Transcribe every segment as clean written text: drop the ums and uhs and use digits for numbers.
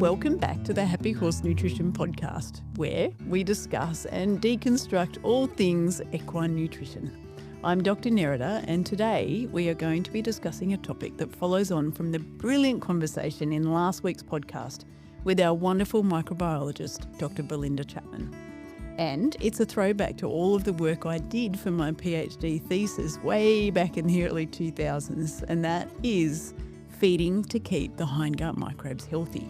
welcome back to the Happy Horse Nutrition Podcast, where we discuss and deconstruct all things equine nutrition. I'm Dr. Nerida, and today we are going to be discussing a topic that follows on from the brilliant conversation in last week's podcast with our wonderful microbiologist, Dr. Belinda Chapman. And it's a throwback to all of the work I did for my PhD thesis way back in the early 2000s, and that is feeding to keep the hindgut microbes healthy.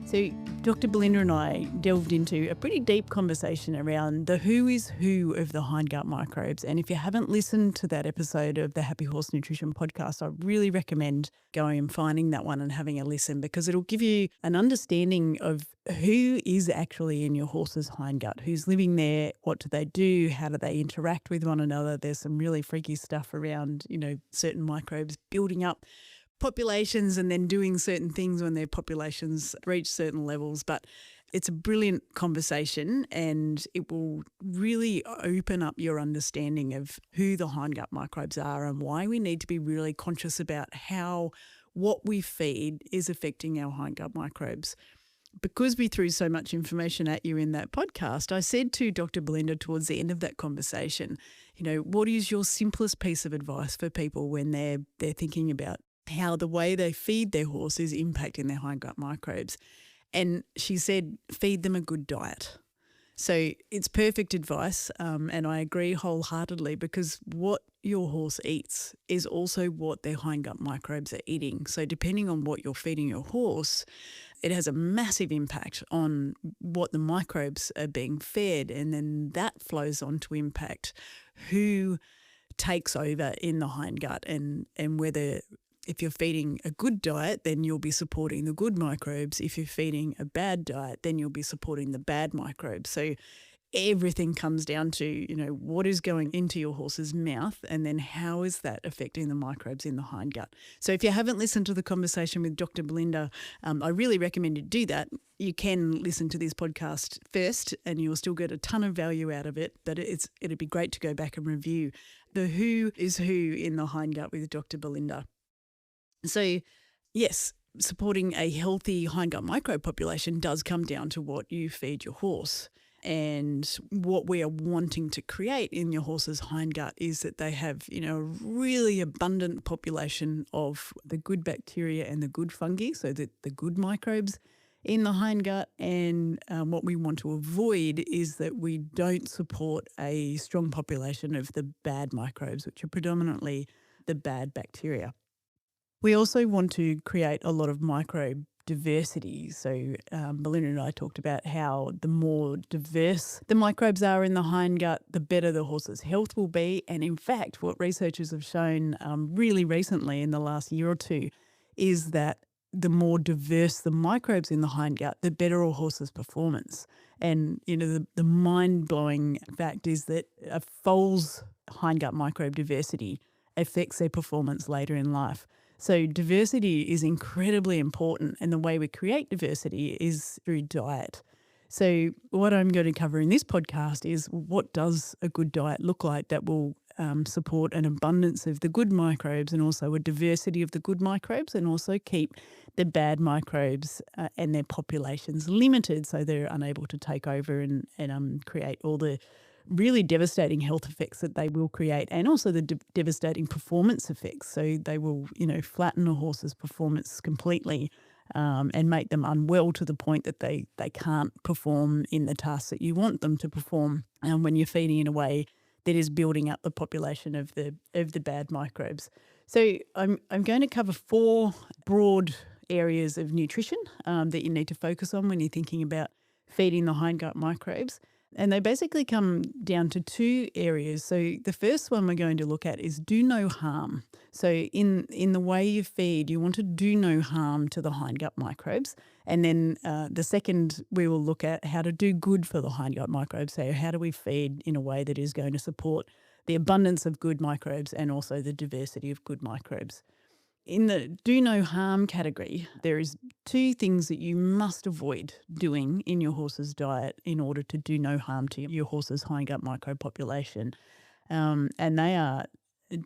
So Dr. Belinda and I delved into a pretty deep conversation around the who is who of the hindgut microbes. And if you haven't listened to that episode of the Happy Horse Nutrition Podcast, I really recommend going and finding that one and having a listen, because it'll give you an understanding of who is actually in your horse's hindgut, who's living there, what do, how do they interact with one another. There's some really freaky stuff around, certain microbes building up populations and then doing certain things when their populations reach certain levels. But it's a brilliant conversation, and it will really open up your understanding of who the hindgut microbes are and why we need to be really conscious about how what we feed is affecting our hindgut microbes. Because we threw so much information at you in that podcast, I said to Dr. Belinda towards the end of that conversation, what is your simplest piece of advice for people when they're thinking about how the way they feed their horse is impacting their hindgut microbes? And she said, feed them a good diet. So it's perfect advice, and I agree wholeheartedly, because what your horse eats is also what their hindgut microbes are eating. So depending on what you're feeding your horse, it has a massive impact on what the microbes are being fed, and then that flows on to impact who takes over in the hindgut, and whether, if you're feeding a good diet, then you'll be supporting the good microbes. If you're feeding a bad diet, then you'll be supporting the bad microbes. So everything comes down to, what is going into your horse's mouth, and then how is that affecting the microbes in the hindgut. So if you haven't listened to the conversation with Dr. Belinda, I really recommend you do that. You can listen to this podcast first and you'll still get a ton of value out of it, but it'd be great to go back and review the who is who in the hindgut with Dr. Belinda. So, yes, supporting a healthy hindgut microbe population does come down to what you feed your horse. And what we are wanting to create in your horse's hindgut is that they have, a really abundant population of the good bacteria and the good fungi, so that the good microbes in the hindgut. And what we want to avoid is that we don't support a strong population of the bad microbes, which are predominantly the bad bacteria. We also want to create a lot of microbe diversity. So Belinda and I talked about how the more diverse the microbes are in the hindgut, the better the horse's health will be. And in fact, what researchers have shown really recently in the last year or two is that the more diverse the microbes in the hindgut, the better a horse's performance. And, the mind-blowing fact is that a foal's hindgut microbe diversity affects their performance later in life. So diversity is incredibly important, and the way we create diversity is through diet. So what I'm going to cover in this podcast is, what does a good diet look like that will support an abundance of the good microbes, and also a diversity of the good microbes, and also keep the bad microbes and their populations limited, so they're unable to take over and create all the really devastating health effects that they will create, and also the devastating performance effects. So they will, flatten a horse's performance completely and make them unwell to the point that they can't perform in the tasks that you want them to perform when you're feeding in a way that is building up the population of the bad microbes. So I'm going to cover 4 broad areas of nutrition that you need to focus on when you're thinking about feeding the hindgut microbes. And they basically come down to 2 areas. So the first one we're going to look at is do no harm. So in the way you feed, you want to do no harm to the hindgut microbes. And then the second, we will look at how to do good for the hindgut microbes. So how do we feed in a way that is going to support the abundance of good microbes and also the diversity of good microbes. In the do no harm category, there is 2 things that you must avoid doing in your horse's diet in order to do no harm to your horse's hindgut microbe population. And they are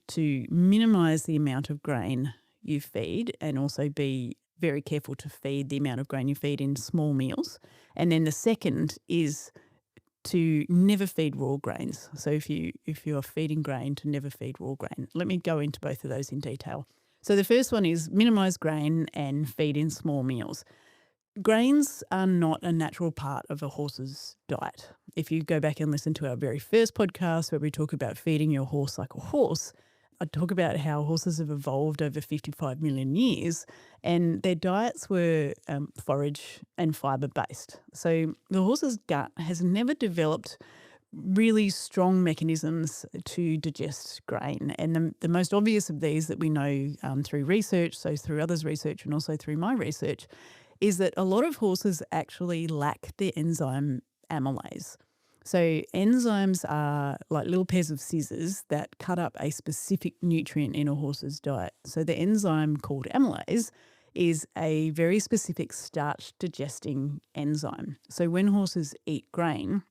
to minimise the amount of grain you feed and also be very careful to feed the amount of grain you feed in small meals. And then the second is to never feed raw grains. So if you're feeding grain, to never feed raw grain. Let me go into both of those in detail. So the first one is minimize grain and feed in small meals. Grains are not a natural part of a horse's diet. If you go back and listen to our very first podcast where we talk about feeding your horse like a horse, I talk about how horses have evolved over 55 million years and their diets were forage and fibre based. So the horse's gut has never developed really strong mechanisms to digest grain. And the most obvious of these that we know through research, so through others' research and also through my research, is that a lot of horses actually lack the enzyme amylase. So enzymes are like little pairs of scissors that cut up a specific nutrient in a horse's diet. So the enzyme called amylase is a very specific starch digesting enzyme. So when horses eat grain,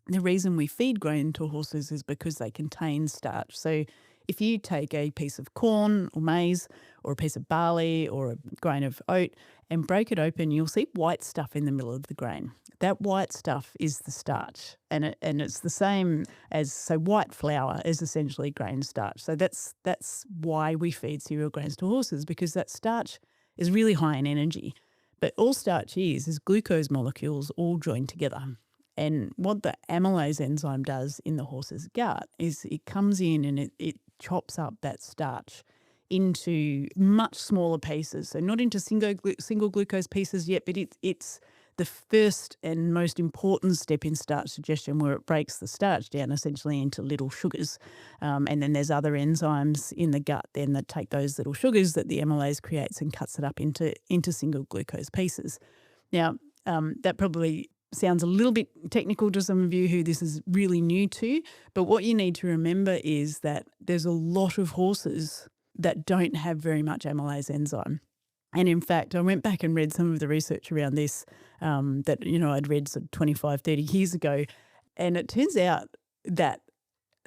the reason we feed grain to horses is because they contain starch. So if you take a piece of corn or maize or a piece of barley or a grain of oat and break it open, you'll see white stuff in the middle of the grain. That white stuff is the starch, and it's the same as, so white flour is essentially grain starch. So that's why we feed cereal grains to horses, because that starch is really high in energy. But all starch is glucose molecules all joined together. And what the amylase enzyme does in the horse's gut is it comes in and it chops up that starch into much smaller pieces. So not into single glucose pieces yet, but it's the first and most important step in starch digestion, where it breaks the starch down essentially into little sugars. And then there's other enzymes in the gut then that take those little sugars that the amylase creates and cuts it up into single glucose pieces. Now, that probably sounds a little bit technical to some of you who this is really new to, but what you need to remember is that there's a lot of horses that don't have very much amylase enzyme. And in fact, I went back and read some of the research around this that, I'd read sort of 25, 30 years ago. And it turns out that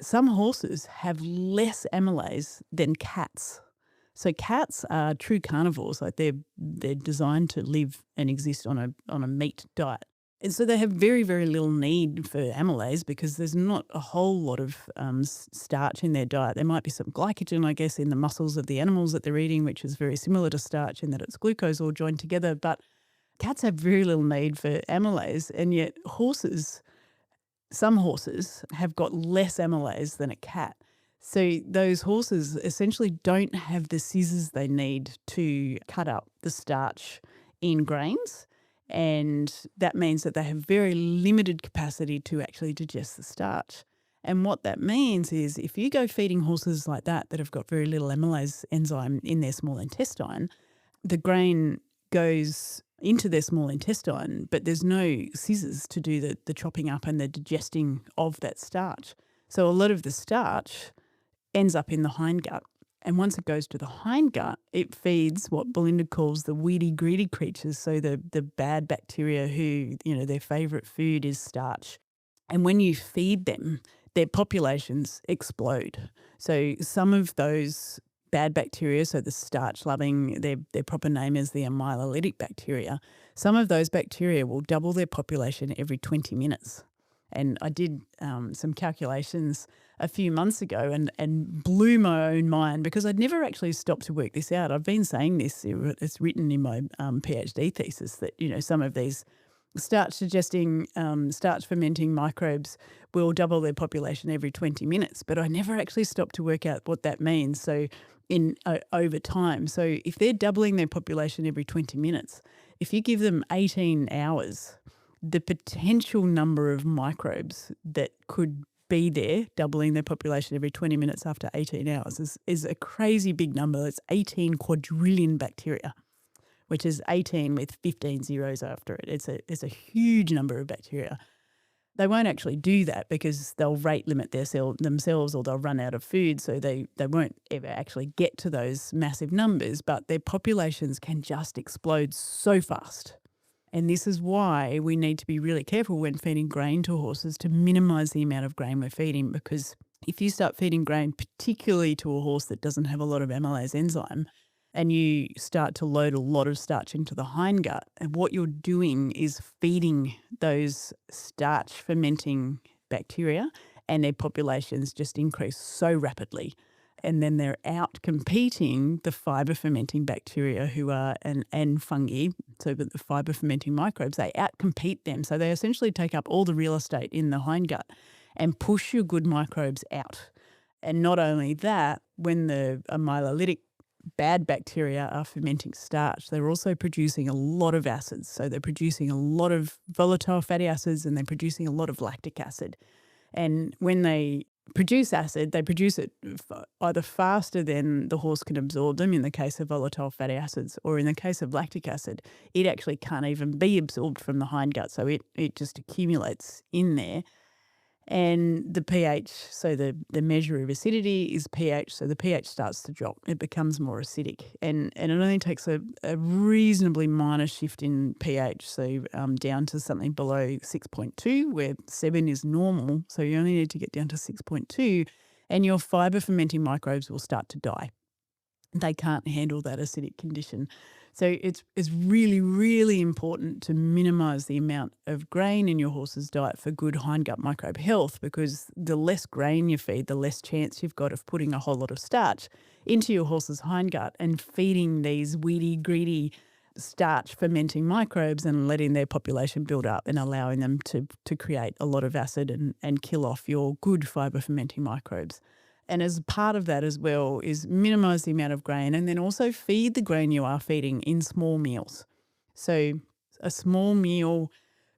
some horses have less amylase than cats. So cats are true carnivores, like they're designed to live and exist on a meat diet. And so they have very, very little need for amylase because there's not a whole lot of starch in their diet. There might be some glycogen, I guess, in the muscles of the animals that they're eating, which is very similar to starch in that it's glucose all joined together. But cats have very little need for amylase, and yet some horses have got less amylase than a cat. So those horses essentially don't have the scissors they need to cut up the starch in grains. And that means that they have very limited capacity to actually digest the starch. And what that means is if you go feeding horses like that have got very little amylase enzyme in their small intestine, the grain goes into their small intestine, but there's no scissors to do the chopping up and the digesting of that starch. So a lot of the starch ends up in the hindgut. And once it goes to the hindgut, it feeds what Belinda calls the weedy, greedy creatures, so the bad bacteria who, their favourite food is starch. And when you feed them, their populations explode. So some of those bad bacteria, so the starch-loving, their proper name is the amylolytic bacteria, some of those bacteria will double their population every 20 minutes. And I did some calculations a few months ago and blew my own mind because I'd never actually stopped to work this out. I've been saying this, it's written in my PhD thesis that, some of these starch-digesting, starch-fermenting microbes will double their population every 20 minutes, but I never actually stopped to work out what that means. So over time, so if they're doubling their population every 20 minutes, if you give them 18 hours, the potential number of microbes that could be there, doubling their population every 20 minutes after 18 hours, is a crazy big number. It's 18 quadrillion bacteria, which is 18 with 15 zeros after it. It's a huge number of bacteria. They won't actually do that because they'll rate limit themselves or they'll run out of food, so they won't ever actually get to those massive numbers, but their populations can just explode so fast. And this is why we need to be really careful when feeding grain to horses to minimise the amount of grain we're feeding, because if you start feeding grain, particularly to a horse that doesn't have a lot of amylase enzyme, and you start to load a lot of starch into the hindgut, and what you're doing is feeding those starch fermenting bacteria, and their populations just increase so rapidly. And then they're out competing the fiber fermenting bacteria and fungi, so that the fiber fermenting microbes, they outcompete them. So they essentially take up all the real estate in the hindgut and push your good microbes out. And not only that, when the amylolytic bad bacteria are fermenting starch, they're also producing a lot of acids. So they're producing a lot of volatile fatty acids, and they're producing a lot of lactic acid. And when they produce acid, they produce it either faster than the horse can absorb them in the case of volatile fatty acids, or in the case of lactic acid, it actually can't even be absorbed from the hindgut. So it just accumulates in there. And the pH, so the measure of acidity is pH, so the pH starts to drop. It becomes more acidic. And it only takes a reasonably minor shift in pH, so down to something below 6.2, where 7 is normal. So you only need to get down to 6.2, and your fiber fermenting microbes will start to die. They can't handle that acidic condition. So it's really, really important to minimise the amount of grain in your horse's diet for good hindgut microbe health, because the less grain you feed, the less chance you've got of putting a whole lot of starch into your horse's hindgut and feeding these weedy, greedy starch fermenting microbes and letting their population build up and allowing them to create a lot of acid and kill off your good fibre fermenting microbes. And as part of that as well is minimise the amount of grain, and then also feed the grain you are feeding in small meals. So a small meal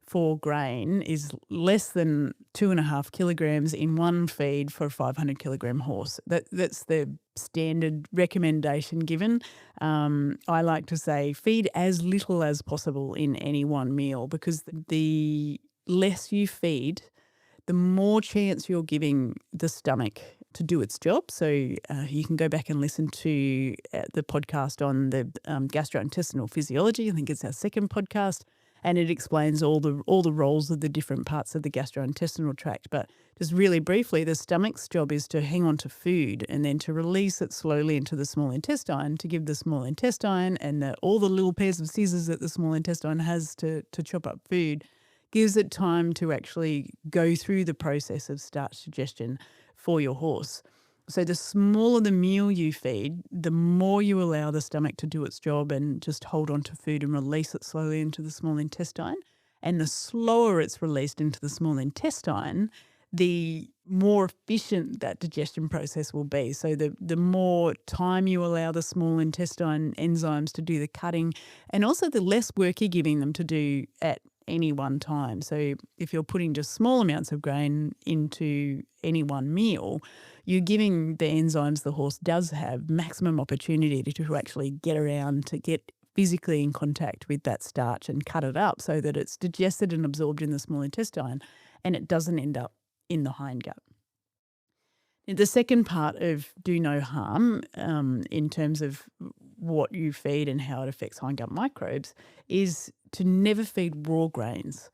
for grain is less than 2.5 kilograms in one feed for a 500 kilogram horse. That's the standard recommendation given. I like to say feed as little as possible in any one meal, because the less you feed, the more chance you're giving the stomach to do its job. So you can go back and listen to the podcast on the gastrointestinal physiology. I think it's our second podcast, and it explains all the roles of the different parts of the gastrointestinal tract. But just really briefly, the stomach's job is to hang on to food and then to release it slowly into the small intestine, to give the small intestine and all the little pairs of scissors that the small intestine has to chop up food, gives it time to actually go through the process of starch digestion for your horse. So the smaller the meal you feed, the more you allow the stomach to do its job and just hold on to food and release it slowly into the small intestine. And the slower it's released into the small intestine, the more efficient that digestion process will be. So the more time you allow the small intestine enzymes to do the cutting, and also the less work you're giving them to do at any one time. So if you're putting just small amounts of grain into any one meal, you're giving the enzymes the horse does have maximum opportunity to actually get around, to get physically in contact with that starch and cut it up so that it's digested and absorbed in the small intestine and it doesn't end up in the hindgut. The second part of do no harm in terms of what you feed and how it affects hindgut microbes is to never feed raw grains.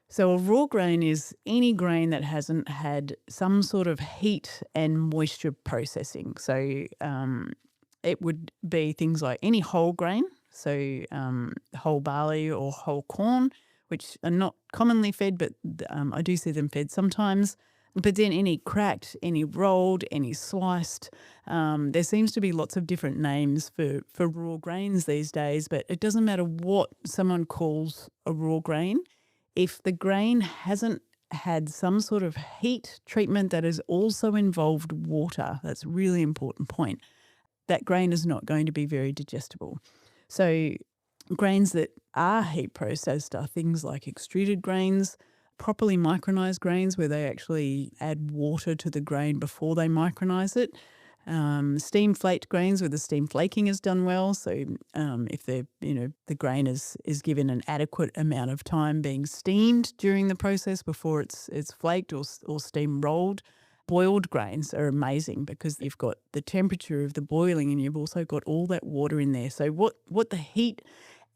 So a raw grain is any grain that hasn't had some sort of heat and moisture processing. So it would be things like any whole grain, so whole barley or whole corn, which are not commonly fed, but I do see them fed sometimes. But then any cracked, any rolled, any sliced, there seems to be lots of different names for raw grains these days, but it doesn't matter what someone calls a raw grain. If the grain hasn't had some sort of heat treatment that has also involved water, that's a really important point, that grain is not going to be very digestible. So grains that are heat processed are things like extruded grains, properly micronized grains where they actually add water to the grain before they micronize it. Steam flaked grains where the steam flaking is done well. So if the grain is given an adequate amount of time being steamed during the process before it's flaked or steam rolled. Boiled grains are amazing because you've got the temperature of the boiling and you've also got all that water in there. So what the heat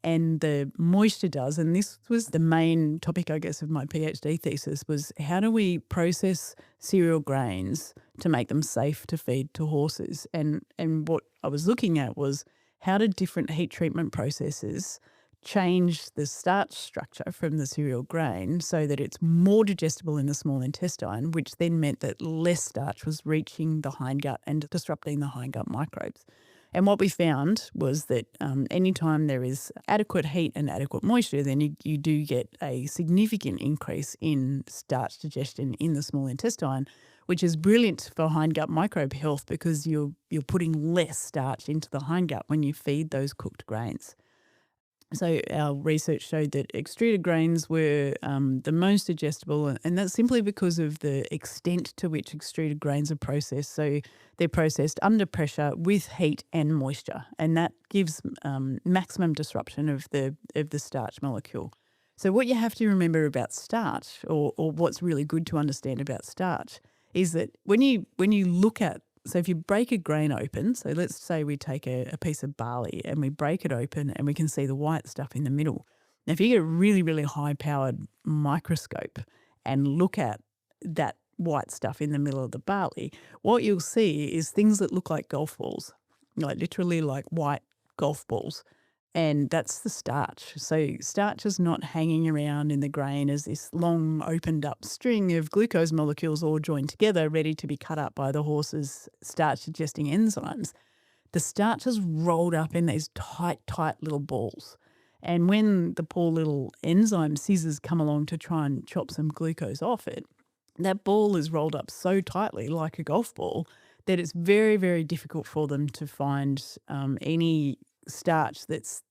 and the moisture does, and this was the main topic, I guess, of my PhD thesis, was how do we process cereal grains to make them safe to feed to horses? And what I was looking at was how do different heat treatment processes change the starch structure from the cereal grain so that it's more digestible in the small intestine, which then meant that less starch was reaching the hindgut and disrupting the hindgut microbes. And what we found was that anytime there is adequate heat and adequate moisture, then you do get a significant increase in starch digestion in the small intestine, which is brilliant for hindgut microbe health because you're putting less starch into the hindgut when you feed those cooked grains. So our research showed that extruded grains were the most digestible, and that's simply because of the extent to which extruded grains are processed. So they're processed under pressure with heat and moisture, and that gives maximum disruption of the starch molecule. So what you have to remember about starch, or what's really good to understand about starch, is that when you look at, so if you break a grain open, so let's say we take a piece of barley and we break it open and we can see the white stuff in the middle. Now, if you get a really, really high-powered microscope and look at that white stuff in the middle of the barley, what you'll see is things that look like golf balls, like literally like white golf balls. And that's the starch. So starch is not hanging around in the grain as this long opened up string of glucose molecules all joined together, ready to be cut up by the horse's starch digesting enzymes. The starch is rolled up in these tight little balls. And when the poor little enzyme scissors come along to try and chop some glucose off it, that ball is rolled up so tightly like a golf ball that it's very, very difficult for them to find any starch that's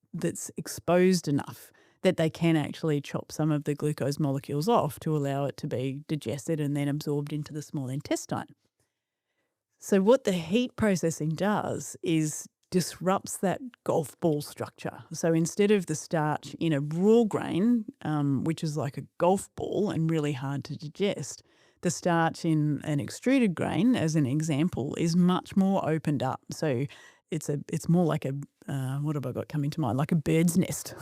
exposed enough that they can actually chop some of the glucose molecules off to allow it to be digested and then absorbed into the small intestine. So what the heat processing does is disrupts that golf ball structure. So instead of the starch in a raw grain, which is like a golf ball and really hard to digest, the starch in an extruded grain, as an example, is much more opened up. So it's more like a, what have I got coming to mind? Like a bird's nest,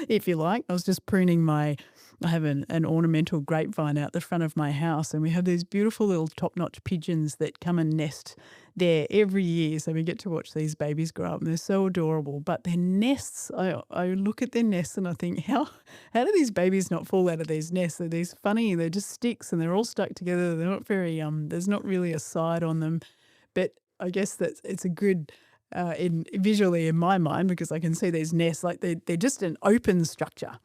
if you like. I was just pruning I have an ornamental grapevine out the front of my house, and we have these beautiful little top-notch pigeons that come and nest there every year. So we get to watch these babies grow up, and they're so adorable. But their nests, I look at their nests and I think, how do these babies not fall out of these nests? They're these funny, they're just sticks and they're all stuck together. They're not very, there's not really a side on them. But I guess that it's a good... visually in my mind, because I can see these nests, like they're just an open structure.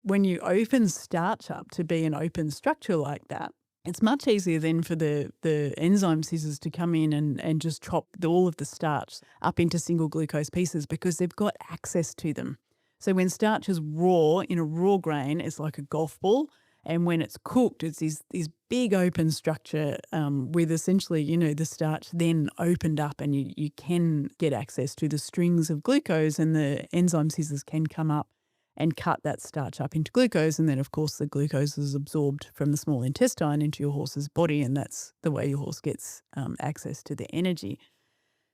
When you open starch up to be an open structure like that, it's much easier then for the enzyme scissors to come in and just chop all of the starch up into single glucose pieces because they've got access to them. So when starch is raw, in a raw grain, it's like a golf ball. And when it's cooked, it's this big open structure with essentially, the starch then opened up, and you can get access to the strings of glucose, and the enzyme scissors can come up and cut that starch up into glucose. And then, of course, the glucose is absorbed from the small intestine into your horse's body, and that's the way your horse gets access to the energy.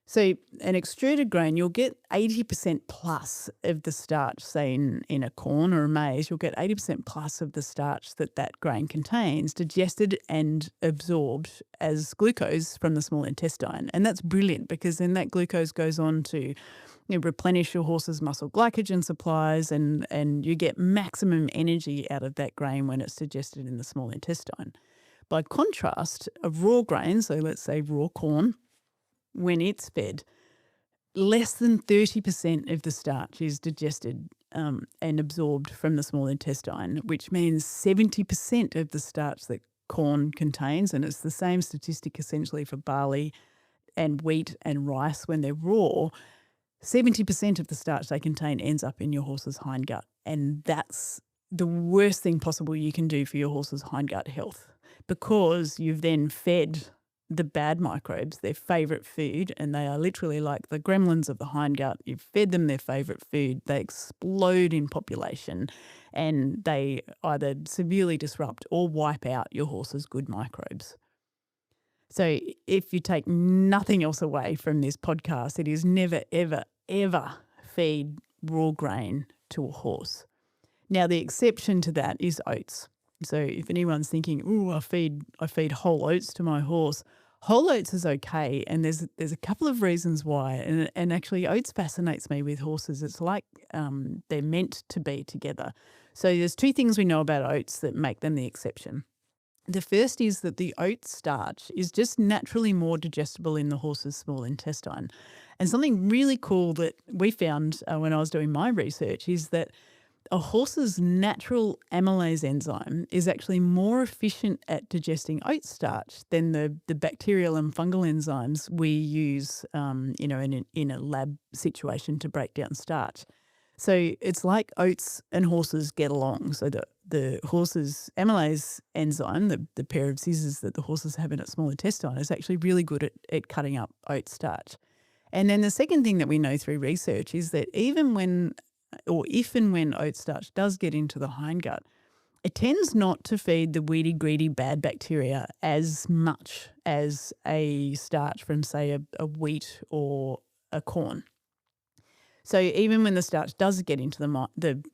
So an extruded grain, you'll get 80% plus of the starch, say in a corn or a maize, you'll get 80% plus of the starch that grain contains digested and absorbed as glucose from the small intestine. And that's brilliant because then that glucose goes on to replenish your horse's muscle glycogen supplies, and you get maximum energy out of that grain when it's digested in the small intestine. By contrast, a raw grain, so let's say raw corn, when it's fed, less than 30% of the starch is digested and absorbed from the small intestine, which means 70% of the starch that corn contains, and it's the same statistic essentially for barley and wheat and rice when they're raw, 70% of the starch they contain ends up in your horse's hindgut. And that's the worst thing possible you can do for your horse's hindgut health, because you've then fed the bad microbes their favourite food, and they are literally like the gremlins of the hindgut. You've fed them their favourite food, they explode in population, and they either severely disrupt or wipe out your horse's good microbes. So if you take nothing else away from this podcast, it is never, ever, ever feed raw grain to a horse. Now, the exception to that is oats. So if anyone's thinking, I feed whole oats to my horse, Whole oats is okay, and there's a couple of reasons why, and actually oats fascinates me with horses. It's like they're meant to be together. So there's two things we know about oats that make them the exception. The first is that the oat starch is just naturally more digestible in the horse's small intestine. And something really cool that we found when I was doing my research is that a horse's natural amylase enzyme is actually more efficient at digesting oat starch than the bacterial and fungal enzymes we use, in a lab situation to break down starch. So it's like oats and horses get along. So the horse's amylase enzyme, the pair of scissors that the horses have in its small intestine, is actually really good at cutting up oat starch. And then the second thing that we know through research is that even when, or if and when oat starch does get into the hindgut, it tends not to feed the weedy, greedy, bad bacteria as much as a starch from, say, a wheat or a corn. So even when the starch does get into the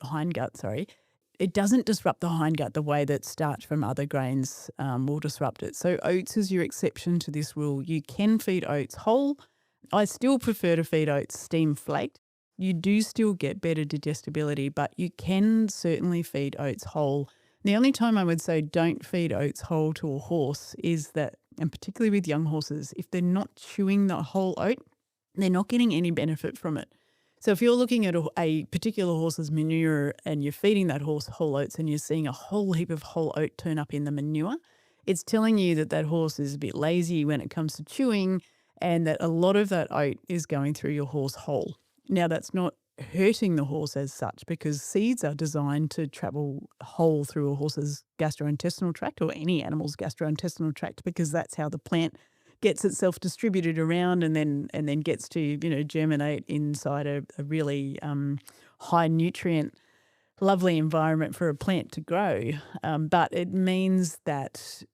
hindgut, it doesn't disrupt the hindgut the way that starch from other grains will disrupt it. So oats is your exception to this rule. You can feed oats whole. I still prefer to feed oats steam flaked. You do still get better digestibility, but you can certainly feed oats whole. The only time I would say don't feed oats whole to a horse is that, and particularly with young horses, if they're not chewing the whole oat, they're not getting any benefit from it. So if you're looking at a particular horse's manure and you're feeding that horse whole oats and you're seeing a whole heap of whole oat turn up in the manure, it's telling you that that horse is a bit lazy when it comes to chewing and that a lot of that oat is going through your horse whole. Now, that's not hurting the horse as such because seeds are designed to travel whole through a horse's gastrointestinal tract or any animal's gastrointestinal tract because that's how the plant gets itself distributed around and then gets to germinate inside a really high nutrient, lovely environment for a plant to grow. But it means that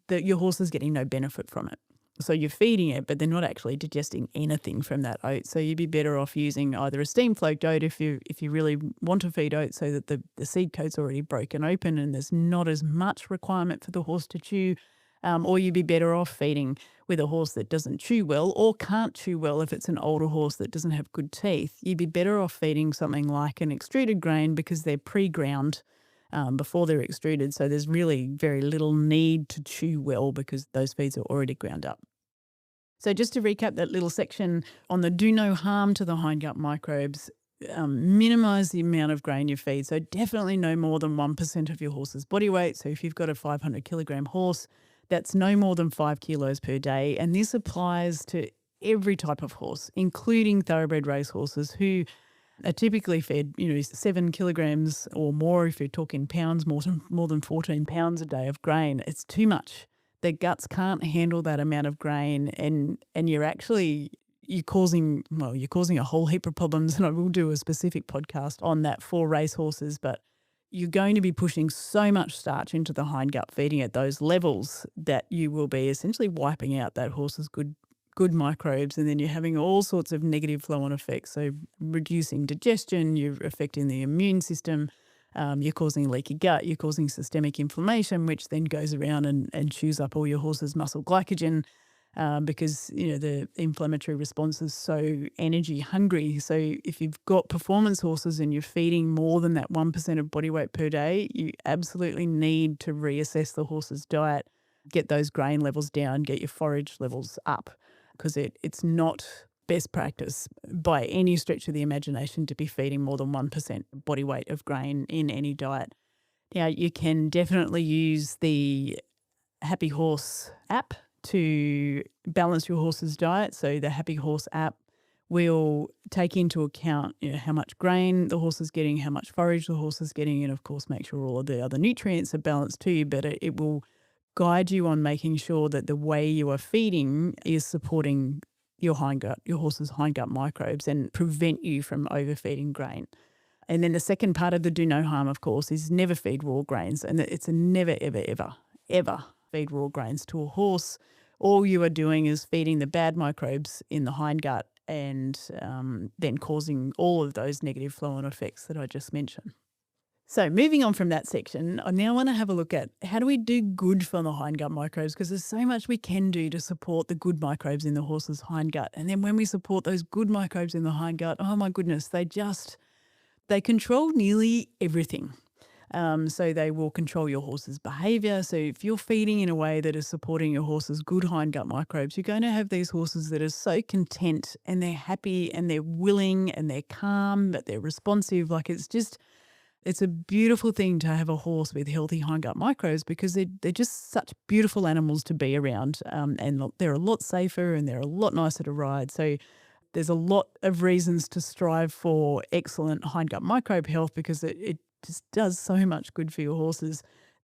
your horse is getting no benefit from it. So you're feeding it, but they're not actually digesting anything from that oat. So you'd be better off using either a steam floaked oat if you really want to feed oat so that the seed coat's already broken open and there's not as much requirement for the horse to chew. Or you'd be better off feeding with a horse that doesn't chew well or can't chew well if it's an older horse that doesn't have good teeth. You'd be better off feeding something like an extruded grain because they're pre-ground before they're extruded. So there's really very little need to chew well because those feeds are already ground up. So just to recap that little section on the do no harm to the hindgut microbes, minimise the amount of grain you feed. So definitely no more than 1% of your horse's body weight. So if you've got a 500 kilogram horse, that's no more than 5 kilos per day. And this applies to every type of horse, including thoroughbred race horses who are typically fed, 7 kilograms or more if you're talking pounds, more than 14 pounds a day of grain. It's too much. Their guts can't handle that amount of grain and you're causing a whole heap of problems, and I will do a specific podcast on that for race horses, but you're going to be pushing so much starch into the hindgut feeding at those levels that you will be essentially wiping out that horse's good microbes, and then you're having all sorts of negative flow-on effects. So reducing digestion, you're affecting the immune system, you're causing leaky gut, you're causing systemic inflammation, which then goes around and chews up all your horse's muscle glycogen because, the inflammatory response is so energy hungry. So if you've got performance horses and you're feeding more than that 1% of body weight per day, you absolutely need to reassess the horse's diet, get those grain levels down, get your forage levels up, because it's not best practice by any stretch of the imagination to be feeding more than 1% body weight of grain in any diet. Now, you can definitely use the Happy Horse app to balance your horse's diet. So the Happy Horse app will take into account how much grain the horse is getting, how much forage the horse is getting, and of course make sure all of the other nutrients are balanced too. But it will guide you on making sure that the way you are feeding is supporting your horse's hindgut microbes and prevent you from overfeeding grain. And then the second part of the do no harm, of course, is never feed raw grains. And it's a never, ever, ever, ever feed raw grains to a horse. All you are doing is feeding the bad microbes in the hindgut and then causing all of those negative flow-on effects that I just mentioned. So moving on from that section, I now want to have a look at how do we do good for the hindgut microbes, because there's so much we can do to support the good microbes in the horse's hindgut. And then when we support those good microbes in the hindgut, oh my goodness, they control nearly everything. So they will control your horse's behavior. So if you're feeding in a way that is supporting your horse's good hindgut microbes, you're going to have these horses that are so content and they're happy and they're willing and they're calm, but they're responsive. Like it's a beautiful thing to have a horse with healthy hindgut microbes, because they're just such beautiful animals to be around, and they're a lot safer and they're a lot nicer to ride. So there's a lot of reasons to strive for excellent hindgut microbe health, because it just does so much good for your horses.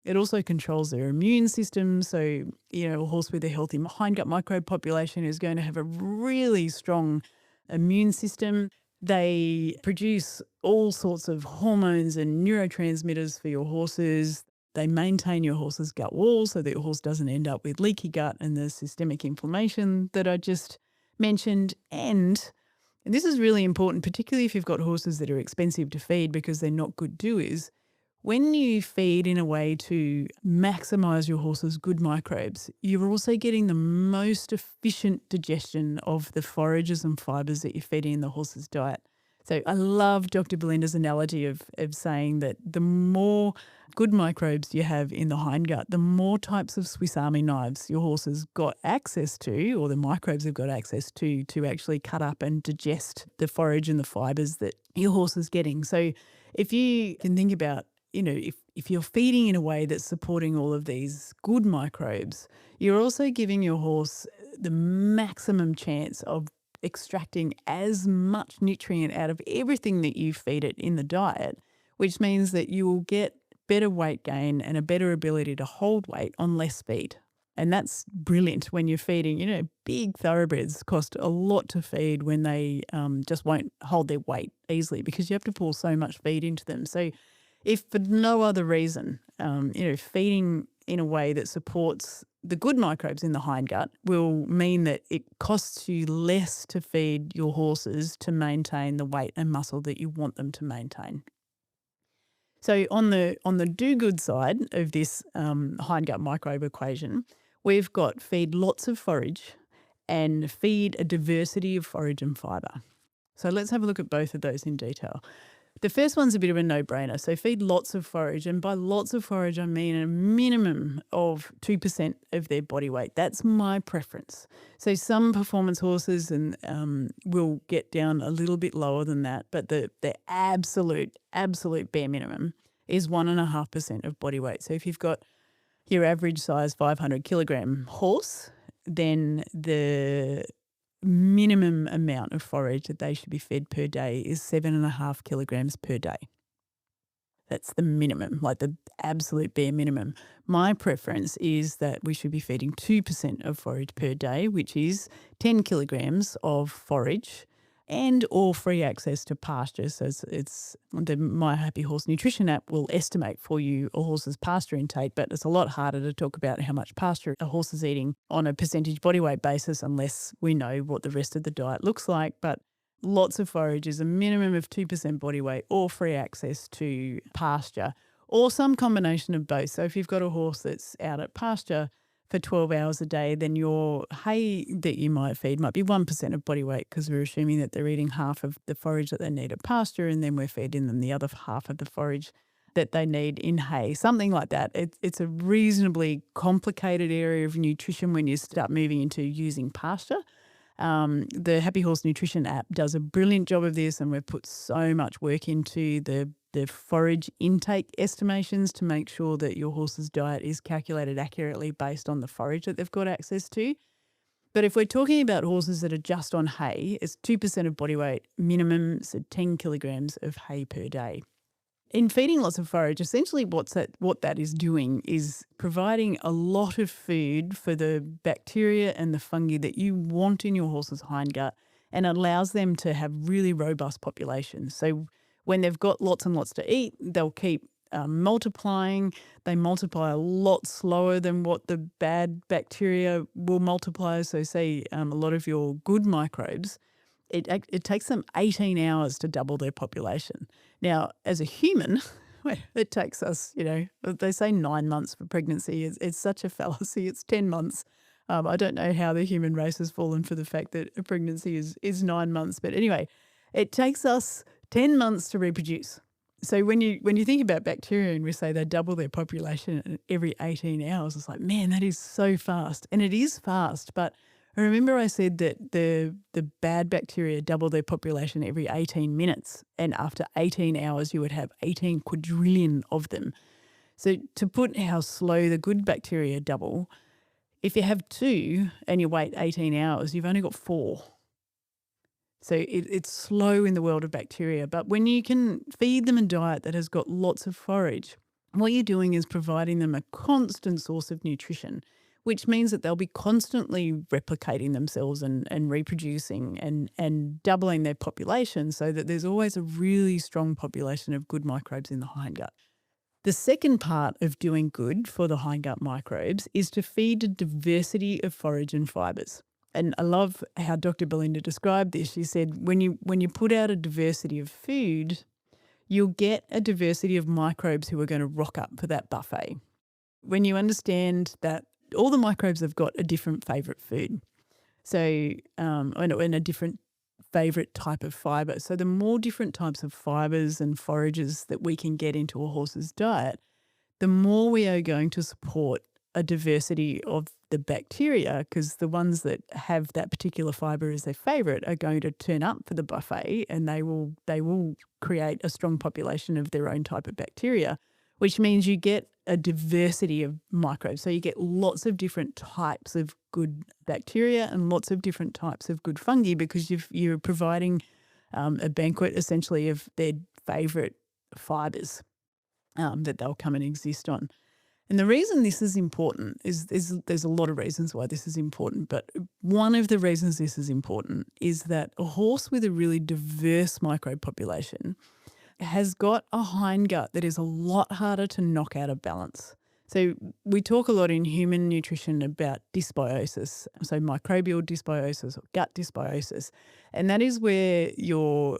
It also controls their immune system. So, a horse with a healthy hindgut microbe population is going to have a really strong immune system. They produce all sorts of hormones and neurotransmitters for your horses. They maintain your horse's gut wall so that your horse doesn't end up with leaky gut and the systemic inflammation that I just mentioned. And this is really important, particularly if you've got horses that are expensive to feed because they're not good doers. When you feed in a way to maximize your horse's good microbes, you're also getting the most efficient digestion of the forages and fibers that you're feeding in the horse's diet. So I love Dr. Belinda's analogy of saying that the more good microbes you have in the hindgut, the more types of Swiss Army knives your horse has got access to, or the microbes have got access to actually cut up and digest the forage and the fibers that your horse is getting. So if you can think about, if you're feeding in a way that's supporting all of these good microbes, you're also giving your horse the maximum chance of extracting as much nutrient out of everything that you feed it in the diet, which means that you will get better weight gain and a better ability to hold weight on less feed. And that's brilliant when you're feeding, big thoroughbreds cost a lot to feed when they just won't hold their weight easily, because you have to pour so much feed into them. So if for no other reason, feeding in a way that supports the good microbes in the hindgut will mean that it costs you less to feed your horses to maintain the weight and muscle that you want them to maintain. So on the do-good side of this hindgut microbe equation, we've got feed lots of forage and feed a diversity of forage and fibre. So let's have a look at both of those in detail. The first one's a bit of a no-brainer. So feed lots of forage. And by lots of forage, I mean a minimum of 2% of their body weight. That's my preference. So some performance horses will get down a little bit lower than that. But the absolute bare minimum is 1.5% of body weight. So if you've got your average size 500 kilogram horse, then the minimum amount of forage that they should be fed per day is 7.5 kilograms per day. That's the minimum, like the absolute bare minimum. My preference is that we should be feeding 2% of forage per day, which is 10 kilograms of forage and or free access to pasture. So it's the My Happy Horse Nutrition app will estimate for you a horse's pasture intake, but it's a lot harder to talk about how much pasture a horse is eating on a percentage body weight basis unless we know what the rest of the diet looks like. But lots of forage is a minimum of 2% body weight or free access to pasture or some combination of both. So if you've got a horse that's out at pasture for 12 hours a day, then your hay that you might feed might be 1% of body weight, because we're assuming that they're eating half of the forage that they need at pasture, and then we're feeding them the other half of the forage that they need in hay, something like that. It's a reasonably complicated area of nutrition when you start moving into using pasture. The Happy Horse Nutrition app does a brilliant job of this, and we've put so much work into the forage intake estimations to make sure that your horse's diet is calculated accurately based on the forage that they've got access to. But if we're talking about horses that are just on hay, it's 2% of body weight minimum, so 10 kilograms of hay per day. In feeding lots of forage, essentially what that is doing is providing a lot of food for the bacteria and the fungi that you want in your horse's hindgut, and allows them to have really robust populations. So when they've got lots and lots to eat, they'll keep multiplying. They multiply a lot slower than what the bad bacteria will multiply. So say a lot of your good microbes, it takes them 18 hours to double their population. Now, as a human, It takes us, they say 9 months for pregnancy. It's such a fallacy. It's 10 months. I don't know how the human race has fallen for the fact that a pregnancy is 9 months. But anyway, it takes us 10 months to reproduce. So when you think about bacteria and we say they double their population every 18 hours, it's like, man, that is so fast. And it is fast. But remember I said that the bad bacteria double their population every 18 minutes. And after 18 hours, you would have 18 quadrillion of them. So to put how slow the good bacteria double, if you have 2 and you wait 18 hours, you've only got 4. So it's slow in the world of bacteria. But when you can feed them a diet that has got lots of forage, what you're doing is providing them a constant source of nutrition, which means that they'll be constantly replicating themselves and reproducing and doubling their population so that there's always a really strong population of good microbes in the hindgut. The second part of doing good for the hindgut microbes is to feed a diversity of forage and fibres. And I love how Dr. Belinda described this. She said, when you put out a diversity of food, you'll get a diversity of microbes who are going to rock up for that buffet. When you understand that all the microbes have got a different favourite food, so and a different favourite type of fibre. So the more different types of fibres and forages that we can get into a horse's diet, the more we are going to support a diversity of the bacteria, because the ones that have that particular fibre as their favourite are going to turn up for the buffet and they will create a strong population of their own type of bacteria, which means you get a diversity of microbes. So you get lots of different types of good bacteria and lots of different types of good fungi because you're providing a banquet essentially of their favourite fibres that they'll come and exist on. And the reason this is important is there's a lot of reasons why this is important, but one of the reasons this is important is that a horse with a really diverse microbe population has got a hindgut that is a lot harder to knock out of balance. So we talk a lot in human nutrition about dysbiosis, so microbial dysbiosis or gut dysbiosis, and that is where your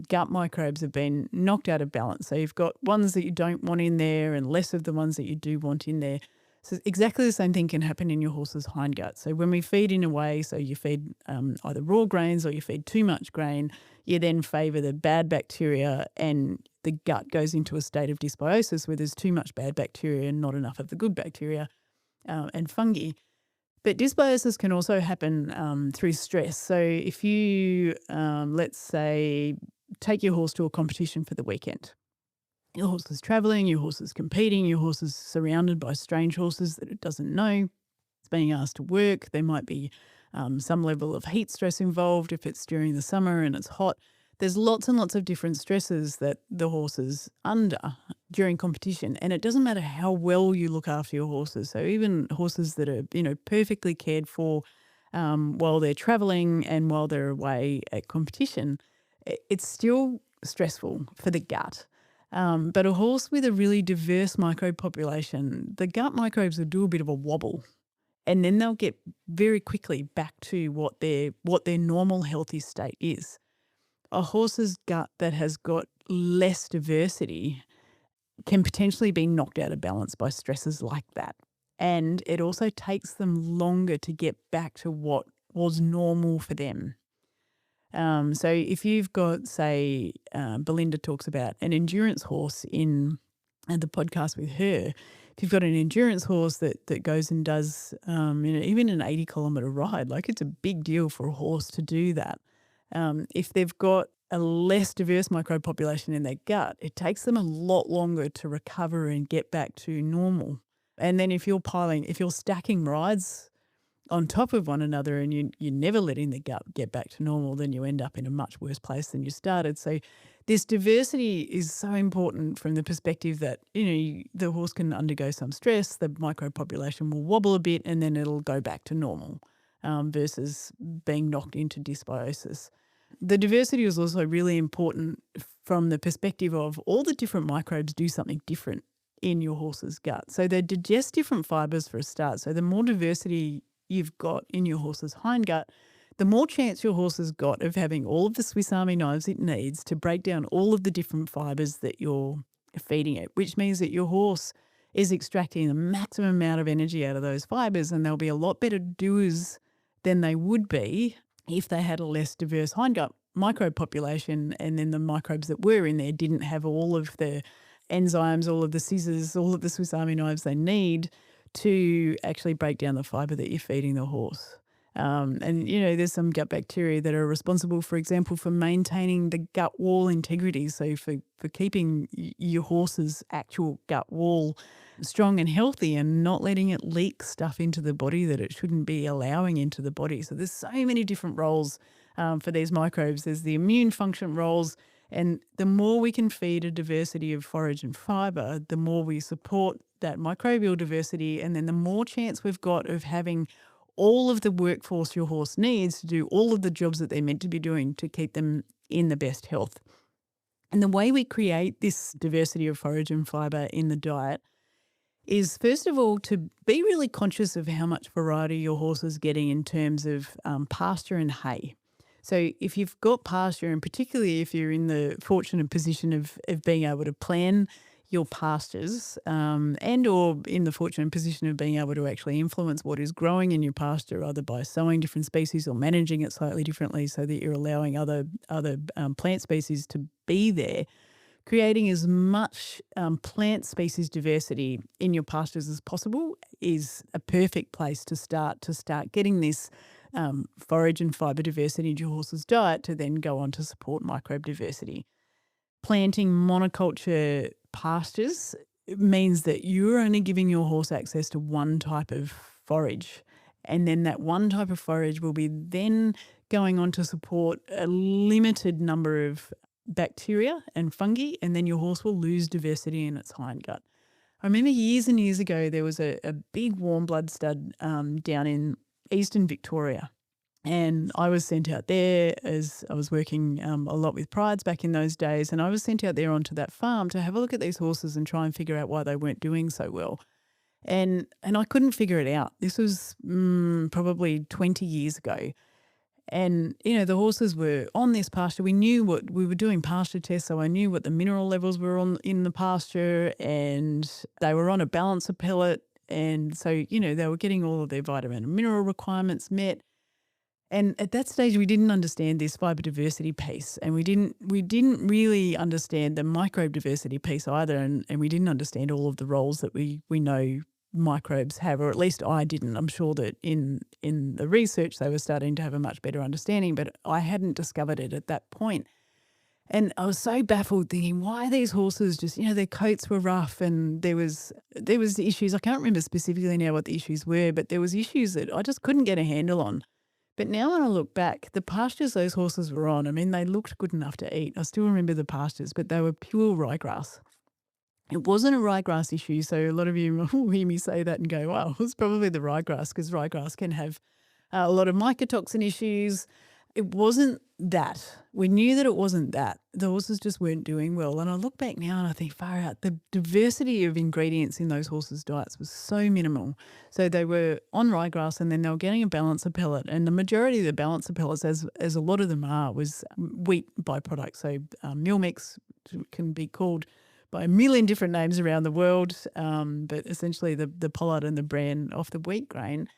gut microbes have been knocked out of balance. So you've got ones that you don't want in there and less of the ones that you do want in there. So exactly the same thing can happen in your horse's hindgut. So when we feed in a way, so you feed either raw grains or you feed too much grain, you then favour the bad bacteria and the gut goes into a state of dysbiosis where there's too much bad bacteria and not enough of the good bacteria and fungi. But dysbiosis can also happen through stress. So if you, let's say, take your horse to a competition for the weekend, your horse is travelling, your horse is competing, your horse is surrounded by strange horses that it doesn't know. It's being asked to work. There might be some level of heat stress involved if it's during the summer and it's hot. There's lots and lots of different stresses that the horse is under during competition. And it doesn't matter how well you look after your horses. So even horses that are, perfectly cared for while they're travelling and while they're away at competition, it's still stressful for the gut. But a horse with a really diverse microbe population, the gut microbes will do a bit of a wobble. And then they'll get very quickly back to what their normal healthy state is. A horse's gut that has got less diversity can potentially be knocked out of balance by stresses like that. And it also takes them longer to get back to what was normal for them. So if you've got, say, Belinda talks about an endurance horse in the podcast with her, if you've got an endurance horse that goes and does even an 80-kilometre ride, like it's a big deal for a horse to do that. If they've got a less diverse microbe population in their gut, it takes them a lot longer to recover and get back to normal. And then if you're stacking rides on top of one another and you're never letting the gut get back to normal, then you end up in a much worse place than you started. So this diversity is so important from the perspective that, the horse can undergo some stress, the microbe population will wobble a bit and then it'll go back to normal versus being knocked into dysbiosis. The diversity is also really important from the perspective of all the different microbes do something different in your horse's gut. So they digest different fibres for a start. So the more diversity you've got in your horse's hindgut, the more chance your horse has got of having all of the Swiss Army knives it needs to break down all of the different fibres that your feeding it, which means that your horse is extracting the maximum amount of energy out of those fibers, and they'll be a lot better doers than they would be if they had a less diverse hindgut microbe population, and then the microbes that were in there didn't have all of the enzymes, all of the scissors, all of the Swiss Army knives they need to actually break down the fiber that you're feeding the horse. And, there's some gut bacteria that are responsible, for example, for maintaining the gut wall integrity. So for keeping your horse's actual gut wall strong and healthy and not letting it leak stuff into the body that it shouldn't be allowing into the body. So there's so many different roles for these microbes. There's the immune function roles. And the more we can feed a diversity of forage and fiber, the more we support that microbial diversity, and then the more chance we've got of having all of the workforce your horse needs to do all of the jobs that they're meant to be doing to keep them in the best health. And the way we create this diversity of forage and fiber in the diet is, first of all, to be really conscious of how much variety your horse is getting in terms of pasture and hay. So if you've got pasture, and particularly if you're in the fortunate position of being able to plan your pastures and or in the fortunate position of being able to actually influence what is growing in your pasture, either by sowing different species or managing it slightly differently so that you're allowing other plant species to be there, creating as much plant species diversity in your pastures as possible is a perfect place to start getting this forage and fiber diversity into your horse's diet to then go on to support microbe diversity. Planting monoculture pastures means that you're only giving your horse access to one type of forage, and then that one type of forage will be then going on to support a limited number of bacteria and fungi, and then your horse will lose diversity in its hindgut. I remember years and years ago there was a big warm blood stud down in eastern Victoria. And I was sent out there as I was working a lot with prides back in those days. And I was sent out there onto that farm to have a look at these horses and try and figure out why they weren't doing so well. And I couldn't figure it out. This was probably 20 years ago. And, the horses were on this pasture. We knew what we were doing pasture tests. So I knew what the mineral levels were in the pasture, and they were on a balancer pellet. And so, they were getting all of their vitamin and mineral requirements met. And at that stage, we didn't understand this fiber diversity piece, and we didn't really understand the microbe diversity piece either, and we didn't understand all of the roles that we know microbes have, or at least I didn't. I'm sure that in the research they were starting to have a much better understanding, but I hadn't discovered it at that point. And I was so baffled, thinking, why are these horses just, their coats were rough, and there was issues. I can't remember specifically now what the issues were, but there was issues that I just couldn't get a handle on. But now when I look back, the pastures those horses were on, they looked good enough to eat. I still remember the pastures, but they were pure ryegrass. It wasn't a ryegrass issue, so a lot of you will hear me say that and go, well, it's probably the ryegrass, because ryegrass can have a lot of mycotoxin issues. It wasn't that. We knew that it wasn't that. The horses just weren't doing well. And I look back now and I think, far out, the diversity of ingredients in those horses' diets was so minimal. So they were on ryegrass, and then they were getting a balancer pellet. And the majority of the balancer pellets, as a lot of them are, was wheat byproduct. So meal mix can be called by a million different names around the world, but essentially the pollard and the bran off the wheat grain,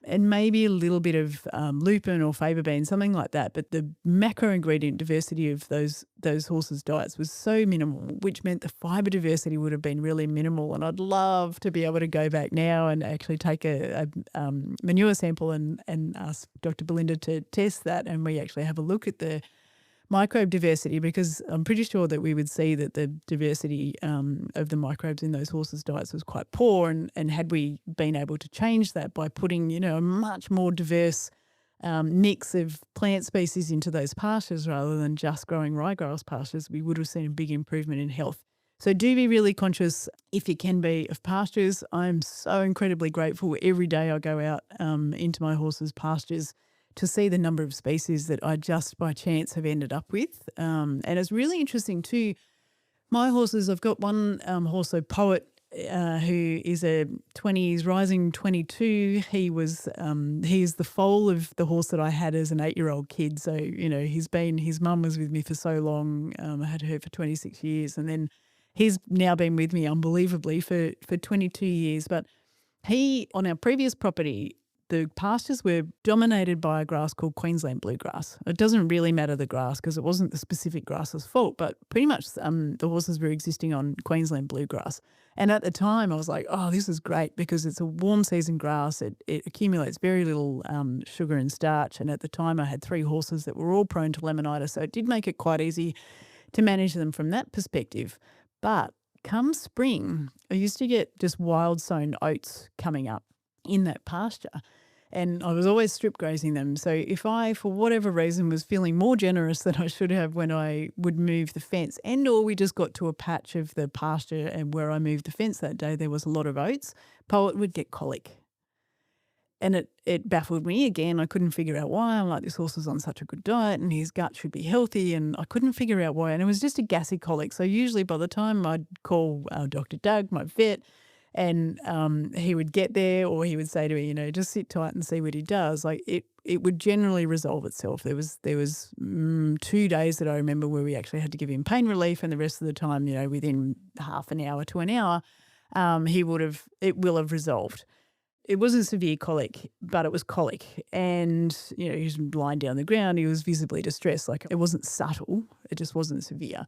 and maybe a little bit of lupin or faba bean, something like that. But the macro ingredient diversity of those horses' diets was so minimal, which meant the fibre diversity would have been really minimal. And I'd love to be able to go back now and actually take a manure sample and ask Dr. Belinda to test that, and we actually have a look at the microbe diversity, because I'm pretty sure that we would see that the diversity of the microbes in those horses' diets was quite poor. And had we been able to change that by putting, a much more diverse mix of plant species into those pastures rather than just growing ryegrass pastures, we would have seen a big improvement in health. So do be really conscious, if you can be, of pastures. I'm so incredibly grateful every day I go out into my horses' pastures to see the number of species that I just by chance have ended up with. And it's really interesting too. My horses, I've got one horse, so Poet, who is he's rising 22. He is the foal of the horse that I had as an 8-year-old kid. So, his mum was with me for so long. I had her for 26 years. And then He's now been with me unbelievably for 22 years. But on our previous property, the pastures were dominated by a grass called Queensland bluegrass. It doesn't really matter the grass because it wasn't the specific grass's fault, but pretty much the horses were existing on Queensland bluegrass. And at the time, I was like, oh, this is great because it's a warm season grass. It accumulates very little sugar and starch. And at the time, I had 3 horses that were all prone to laminitis. So it did make it quite easy to manage them from that perspective. But come spring, I used to get just wild sown oats coming up in that pasture. And I was always strip grazing them. So if I, for whatever reason, was feeling more generous than I should have when I would move the fence, and or we just got to a patch of the pasture and where I moved the fence that day, there was a lot of oats, Poet would get colic. And it baffled me again. I couldn't figure out why. I'm like, this horse is on such a good diet and his gut should be healthy. And I couldn't figure out why. And it was just a gassy colic. So usually by the time I'd call Dr. Doug, my vet, and he would get there, or he would say to me, just sit tight and see what he does. Like it would generally resolve itself. There was 2 days that I remember where we actually had to give him pain relief, and the rest of the time, within half an hour to an hour, it will have resolved. It wasn't severe colic, but it was colic. And, he was lying down the ground. He was visibly distressed. Like, it wasn't subtle. It just wasn't severe.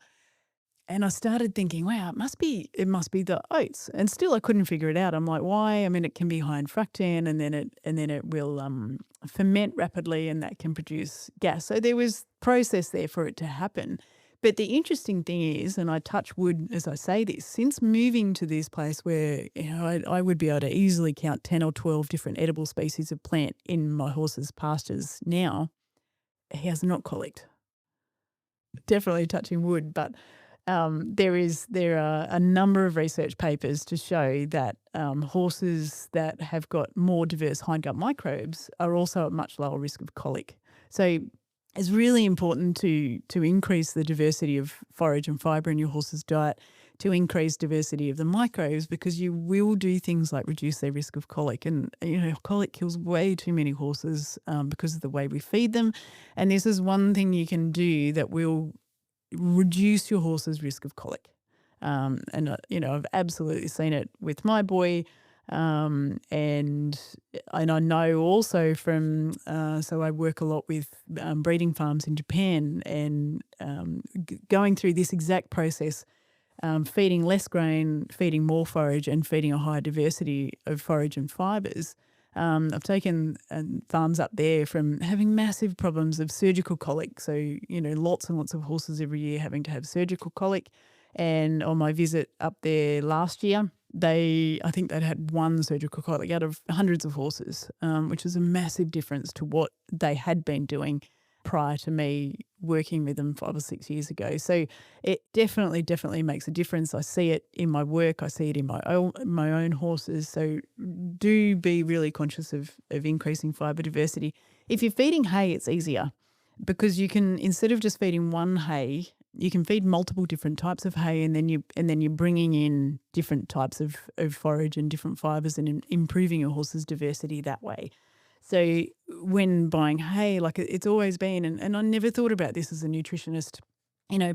And I started thinking, wow, it must be the oats. And still I couldn't figure it out. I'm like, why? I mean, it can be high in fructan, and then it will ferment rapidly, and that can produce gas. So there was process there for it to happen. But the interesting thing is, and I touch wood as I say this, since moving to this place where, I would be able to easily count 10 or 12 different edible species of plant in my horse's pastures now, he has not colicked. Definitely touching wood, but there are a number of research papers to show that horses that have got more diverse hindgut microbes are also at much lower risk of colic. So it's really important to increase the diversity of forage and fibre in your horse's diet, to increase diversity of the microbes, because you will do things like reduce their risk of colic. And, colic kills way too many horses because of the way we feed them. And this is one thing you can do that will reduce your horse's risk of colic. I've absolutely seen it with my boy. And I know also from, so I work a lot with breeding farms in Japan, and going through this exact process, feeding less grain, feeding more forage, and feeding a higher diversity of forage and fibres. I've taken farms up there from having massive problems of surgical colic. So, lots and lots of horses every year having to have surgical colic. And on my visit up there last year, I think they'd had 1 surgical colic out of hundreds of horses, which is a massive difference to what they had been doing prior to me working with them 5 or 6 years ago. So it definitely makes a difference. I see it in my work. I see it in my own horses. So do be really conscious of increasing fibre diversity. If you're feeding hay, it's easier, because you can, instead of just feeding one hay, you can feed multiple different types of hay, and then you're bringing in different types of forage and different fibres, and improving your horse's diversity that way. So when buying hay, like it's always been, and I never thought about this as a nutritionist,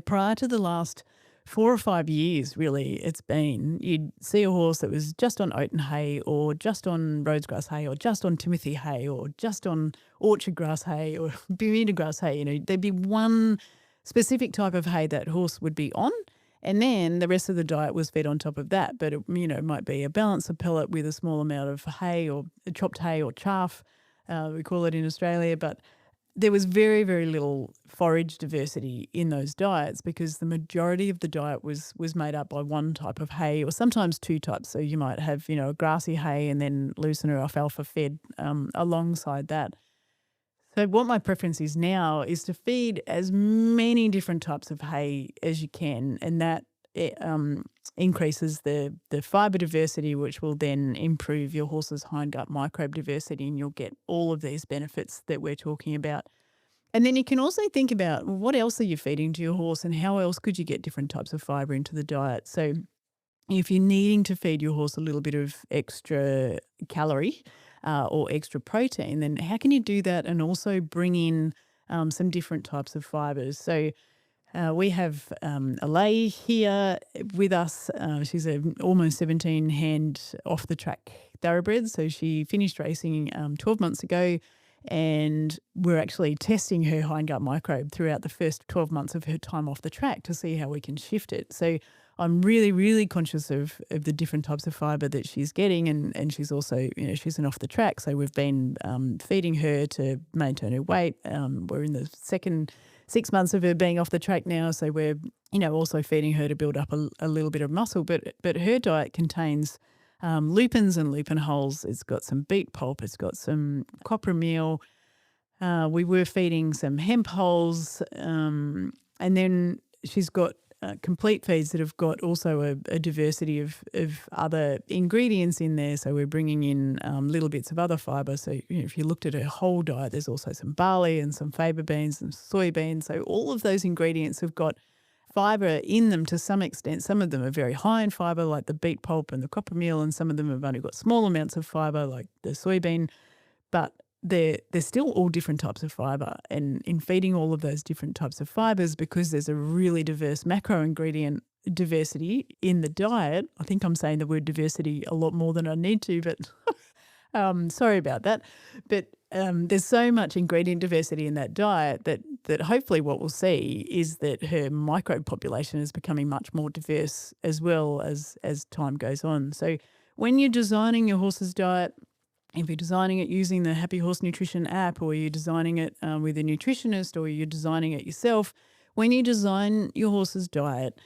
prior to the last 4 or 5 years, really, it's been, you'd see a horse that was just on oat and hay, or just on Rhodes grass hay, or just on Timothy hay, or just on orchard grass hay, or Bermuda grass hay. There'd be one specific type of hay that horse would be on, and then the rest of the diet was fed on top of that. But it might be a balancer pellet with a small amount of hay, or chopped hay, or chaff, we call it in Australia. But there was very, very little forage diversity in those diets, because the majority of the diet was made up by one type of hay, or sometimes 2 types. So you might have, a grassy hay and then lucerne or alfalfa fed alongside that. So what my preference is now is to feed as many different types of hay as you can, and that increases the fibre diversity, which will then improve your horse's hindgut microbe diversity, and you'll get all of these benefits that we're talking about. And then you can also think about, well, what else are you feeding to your horse, and how else could you get different types of fibre into the diet? So if you're needing to feed your horse a little bit of extra calorie or extra protein, then how can you do that and also bring in some different types of fibres? So We have a lay here with us. She's a almost 17 hand off the track thoroughbred. So she finished racing 12 months ago, and we're actually testing her hindgut microbe throughout the first 12 months of her time off the track to see how we can shift it. So I'm really, really conscious of the different types of fibre that she's getting, and she's also, she's an off the track. So we've been feeding her to maintain her weight. We're in the second 6 months of her being off the track now, so we're also feeding her to build up a little bit of muscle. But her diet contains lupins and lupin hulls. It's got some beet pulp. It's got some copra meal. We were feeding some hemp hulls, and then she's got complete feeds that have got also a diversity of other ingredients in there. So we're bringing in little bits of other fibre. So if you looked at her whole diet, there's also some barley and some faba beans and soybeans. So all of those ingredients have got fibre in them to some extent. Some of them are very high in fibre, like the beet pulp and the copper meal, and some of them have only got small amounts of fibre, like the soybean. But they're still all different types of fibre. And in feeding all of those different types of fibres, because there's a really diverse macro ingredient diversity in the diet, I think I'm saying the word diversity a lot more than I need to, but sorry about that. But there's so much ingredient diversity in that diet that hopefully what we'll see is that her microbe population is becoming much more diverse as well as time goes on. So when you're designing your horse's diet, if you're designing it using the Happy Horse Nutrition app, or you're designing it with a nutritionist, or you're designing it yourself, when you design your horse's diet,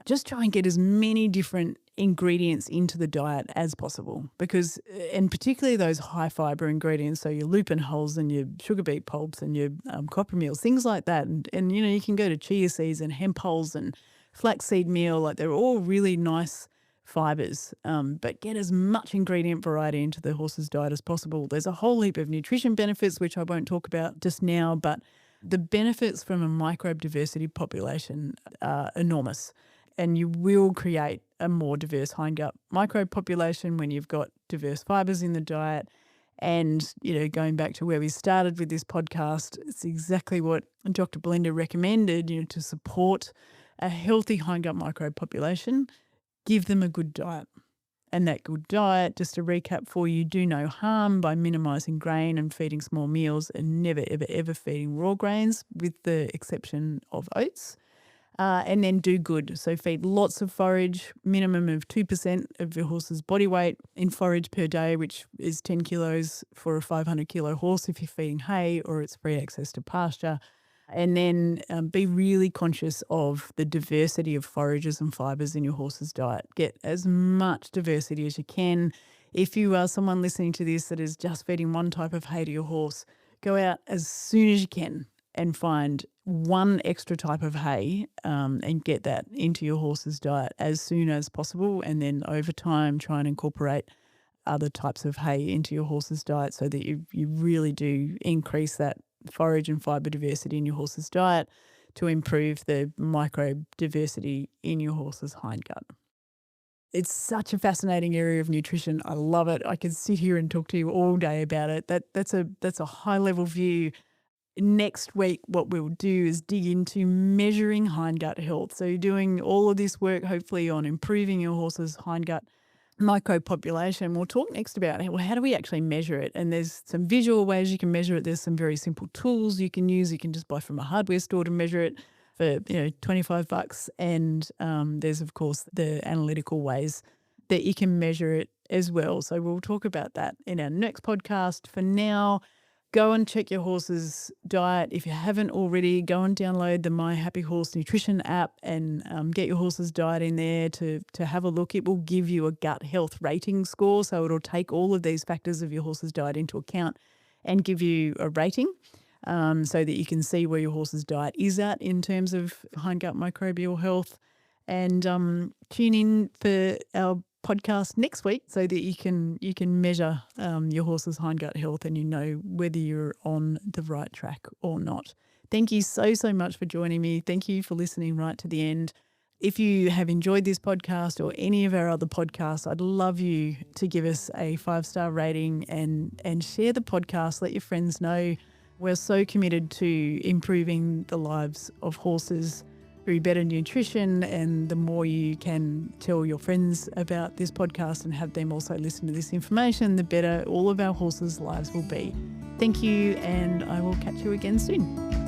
just try and get as many different ingredients into the diet as possible, because, and particularly those high fibre ingredients, so your lupin hulls and your sugar beet pulps and your copper meals, things like that. And you can go to chia seeds and hemp hulls and flaxseed meal, like they're all really nice fibres, but get as much ingredient variety into the horse's diet as possible. There's a whole heap of nutrition benefits, which I won't talk about just now, but the benefits from a microbe diversity population are enormous. And you will create a more diverse hindgut microbe population when you've got diverse fibres in the diet. And, going back to where we started with this podcast, it's exactly what Dr. Belinda recommended, to support a healthy hindgut microbe population. Give them a good diet. And that good diet, just to recap for you, do no harm by minimising grain and feeding small meals, and never, ever, ever feeding raw grains, with the exception of oats. And then do good. So feed lots of forage, minimum of 2% of your horse's body weight in forage per day, which is 10 kilos for a 500 kilo horse if you're feeding hay or it's free access to pasture. And then be really conscious of the diversity of forages and fibres in your horse's diet. Get as much diversity as you can. If you are someone listening to this that is just feeding one type of hay to your horse, go out as soon as you can and find one extra type of hay and get that into your horse's diet as soon as possible. And then over time, try and incorporate other types of hay into your horse's diet so that you really do increase that forage and fibre diversity in your horse's diet to improve the microbe diversity in your horse's hindgut. It's such a fascinating area of nutrition. I love it. I could sit here and talk to you all day about it. That's a high level view. Next week, what we'll do is dig into measuring hindgut health. So you're doing all of this work, hopefully, on improving your horse's hindgut microbe population. We'll talk next about how do we actually measure it? And there's some visual ways you can measure it. There's some very simple tools you can use. You can just buy from a hardware store to measure it for $25. And there's, of course, the analytical ways that you can measure it as well. So we'll talk about that in our next podcast. For now, go and check your horse's diet. If you haven't already, go and download the My Happy Horse Nutrition app and get your horse's diet in there to have a look. It will give you a gut health rating score. So it'll take all of these factors of your horse's diet into account and give you a rating so that you can see where your horse's diet is at in terms of hindgut microbial health. And tune in for our podcast next week so that you can measure your horse's hindgut health and whether you're on the right track or not. Thank you so much for joining me. Thank you for listening right to the end. If you have enjoyed this podcast or any of our other podcasts, I'd love you to give us a 5-star rating and share the podcast. Let your friends know. We're so committed to improving the lives of horses through better nutrition. And the more you can tell your friends about this podcast and have them also listen to this information, the better all of our horses' lives will be. Thank you, and I will catch you again soon.